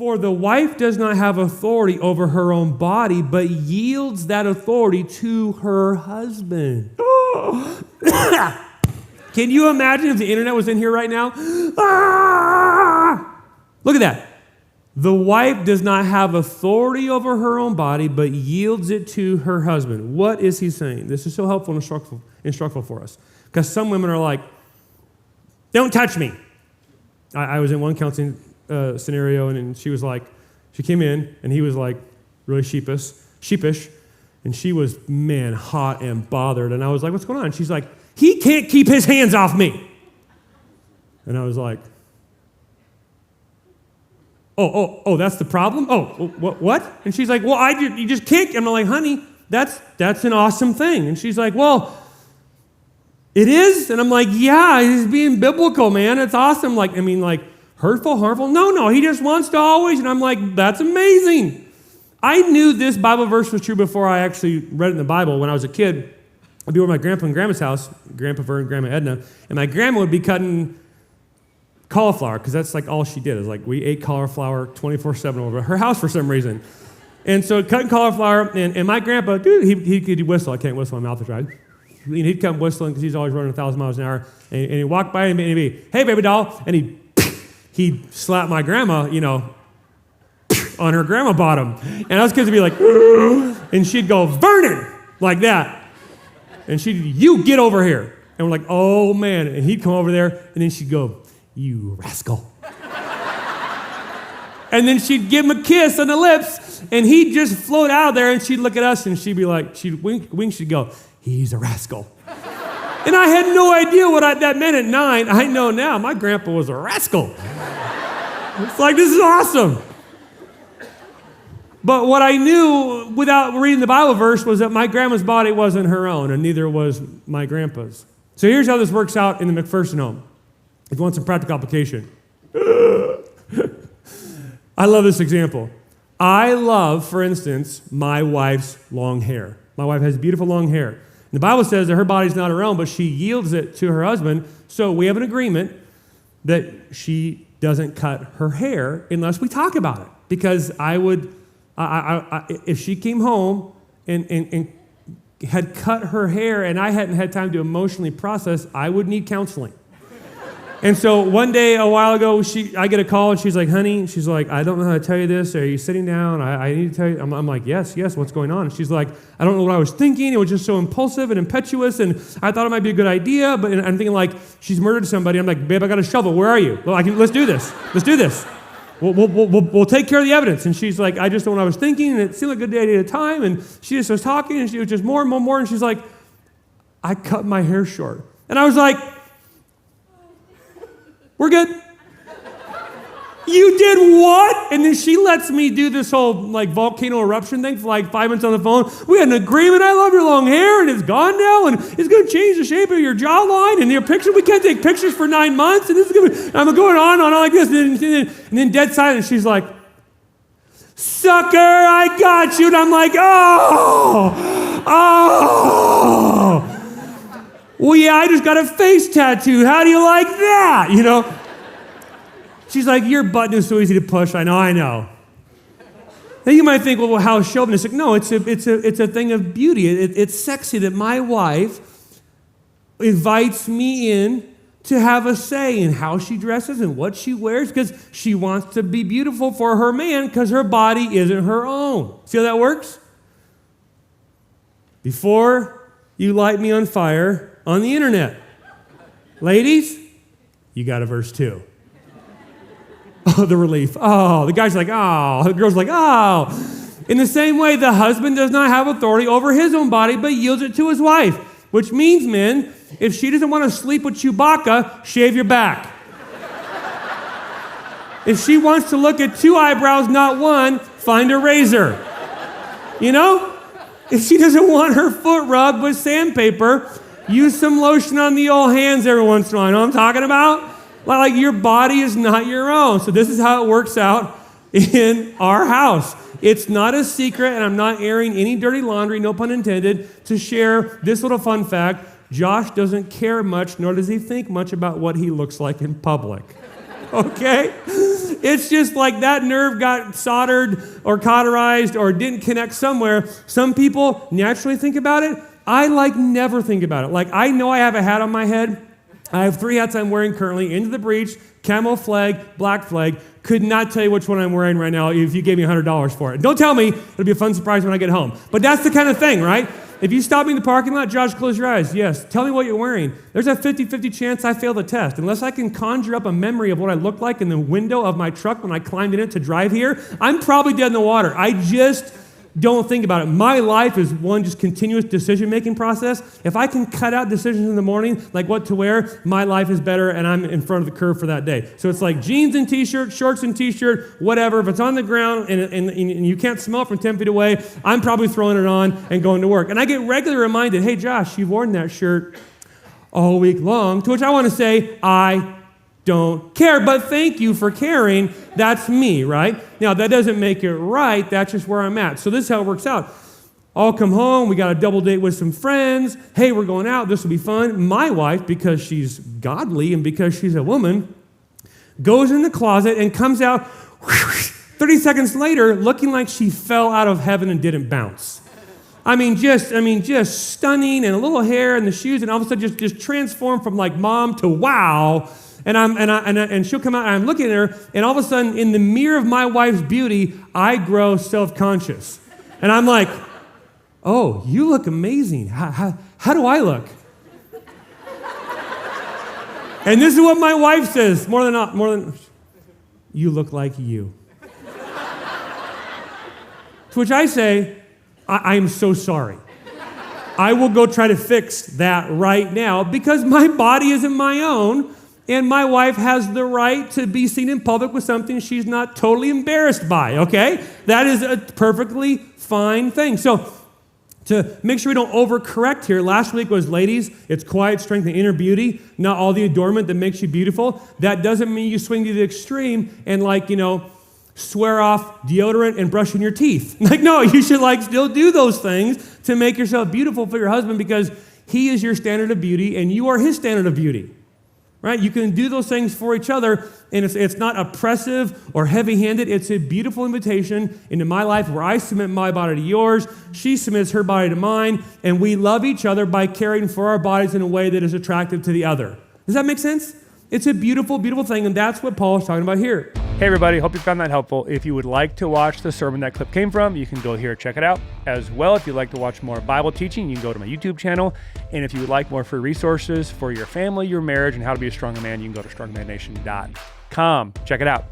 For the wife does not have authority over her own body, but yields that authority to her husband. Can you imagine if the internet was in here right now? Look at that. The wife does not have authority over her own body, but yields it to her husband. What is he saying? This is so helpful and instructful for us. Because some women are like, don't touch me. I was in one counseling scenario, and she was like, she came in, and he was like really sheepish, and she was, man, hot and bothered. And I was like, what's going on? And she's like, he can't keep his hands off me. And I was like, oh, that's the problem? What? And she's like, well, you just can't. And I'm like, honey, that's an awesome thing. And she's like, well, it is? And I'm like, yeah, he's being biblical, man. It's awesome. Like, hurtful, harmful? No, he just wants to always. And I'm like, that's amazing. I knew this Bible verse was true before I actually read it in the Bible. When I was a kid, I'd be over at my grandpa and grandma's house, Grandpa Vern and Grandma Edna, and my grandma would be cutting cauliflower, because that's like all she did. Is like we ate cauliflower 24/7 over at her house for some reason. And so cutting cauliflower, and my grandpa, dude, he could whistle. I can't whistle, my mouth is dry. He'd come whistling because he's always running 1,000 miles an hour. And he'd walk by and he'd be, hey, baby doll. And he'd slap my grandma, on her grandma bottom. And us kids would be like, and she'd go, Vernon, like that. And you get over here. And we're like, oh, man. And he'd come over there, and then she'd go, you rascal. And then she'd give him a kiss on the lips, and he'd just float out of there, and she'd look at us, and she'd be like, she'd wink, she'd go, he's a rascal. And I had no idea what that meant at 9. I know now, my grandpa was a rascal. It's like, this is awesome. But what I knew without reading the Bible verse was that my grandma's body wasn't her own, and neither was my grandpa's. So here's how this works out in the McPherson home. If you want some practical application. I love this example. I love, for instance, my wife's long hair. My wife has beautiful long hair. And the Bible says that her body's not her own, but she yields it to her husband. So we have an agreement that she doesn't cut her hair unless we talk about it. Because if she came home and had cut her hair and I hadn't had time to emotionally process, I would need counseling. And so one day, a while ago, I get a call, and she's like, honey, she's like, I don't know how to tell you this. Are you sitting down? I need to tell you. I'm like, yes, what's going on? And she's like, I don't know what I was thinking. It was just so impulsive and impetuous, and I thought it might be a good idea, but I'm thinking like, she's murdered somebody. I'm like, babe, I got a shovel. Where are you? Well, let's do this. Let's do this. We'll take care of the evidence. And she's like, I just don't know what I was thinking, and it seemed like a good day at a time, and she just was talking, and she was just more and more, and she's like, I cut my hair short. And I was like, we're good. You did what? And then she lets me do this whole like volcano eruption thing for like 5 minutes on the phone. We had an agreement. I love your long hair, and it's gone now, and it's going to change the shape of your jawline and your picture. We can't take pictures for 9 months, and this is going to. I'm going on like this, and then dead silent. She's like, "Sucker, I got you." And I'm like, oh. Well, yeah, I just got a face tattoo. How do you like that? She's like, your button is so easy to push. I know. Now you might think, well, how chauvinistic? No, it's a thing of beauty. It's sexy that my wife invites me in to have a say in how she dresses and what she wears, because she wants to be beautiful for her man, because her body isn't her own. See how that works? Before you light me on fire on the internet, ladies, you got a verse 2. Oh, the relief. Oh, the guy's like, oh. The girl's like, oh. In the same way, the husband does not have authority over his own body, but yields it to his wife. Which means, men, if she doesn't want to sleep with Chewbacca, shave your back. If she wants to look at 2 eyebrows, not 1, find a razor. If she doesn't want her foot rubbed with sandpaper, use some lotion on the old hands every once in a while. You know what I'm talking about? Like your body is not your own. So this is how it works out in our house. It's not a secret, and I'm not airing any dirty laundry, no pun intended, to share this little fun fact. Josh doesn't care much, nor does he think much about what he looks like in public. Okay? It's just like that nerve got soldered or cauterized or didn't connect somewhere. Some people naturally think about it. I never think about it. Like, I know I have a hat on my head. I have 3 hats I'm wearing currently: Into the Breach, Camo Flag, Black Flag. Could not tell you which one I'm wearing right now if you gave me $100 for it. Don't tell me. It'll be a fun surprise when I get home. But that's the kind of thing, right? If you stop me in the parking lot, Josh, close your eyes. Yes. Tell me what you're wearing. There's a 50-50 chance I fail the test. Unless I can conjure up a memory of what I looked like in the window of my truck when I climbed in it to drive here, I'm probably dead in the water. I just don't think about it. My life is one just continuous decision-making process. If I can cut out decisions in the morning, like what to wear, my life is better, and I'm in front of the curve for that day. So it's like jeans and T-shirt, shorts and T-shirt, whatever. If it's on the ground and you can't smell it from 10 feet away, I'm probably throwing it on and going to work. And I get regularly reminded, hey, Josh, you've worn that shirt all week long, to which I want to say, I don't care, but thank you for caring. That's me, right? Now, that doesn't make it right. That's just where I'm at. So this is how it works out. I'll come home. We got a double date with some friends. Hey, we're going out. This will be fun. My wife, because she's godly and because she's a woman, goes in the closet and comes out 30 seconds later looking like she fell out of heaven and didn't bounce. Just stunning, and a little hair and the shoes, and all of a sudden just transformed from like mom to wow. And she'll come out, and I'm looking at her, and all of a sudden, in the mirror of my wife's beauty, I grow self-conscious. And I'm like, oh, you look amazing. How do I look? And this is what my wife says, more than, you look like you. To which I say, I am so sorry. I will go try to fix that right now, because my body isn't my own. And my wife has the right to be seen in public with something she's not totally embarrassed by, okay? That is a perfectly fine thing. So to make sure we don't overcorrect here, last week was, ladies, it's quiet strength and inner beauty, not all the adornment that makes you beautiful. That doesn't mean you swing to the extreme and swear off deodorant and brushing your teeth. No, you should still do those things to make yourself beautiful for your husband, because he is your standard of beauty and you are his standard of beauty. Right? You can do those things for each other, and it's not oppressive or heavy-handed. It's a beautiful invitation into my life where I submit my body to yours, she submits her body to mine, and we love each other by caring for our bodies in a way that is attractive to the other. Does that make sense? It's a beautiful, beautiful thing, and that's what Paul is talking about here. Hey everybody, hope you found that helpful. If you would like to watch the sermon that clip came from, you can go here and check it out. As well, if you'd like to watch more Bible teaching, you can go to my YouTube channel. And if you would like more free resources for your family, your marriage, and how to be a stronger man, you can go to strongmannation.com. Check it out.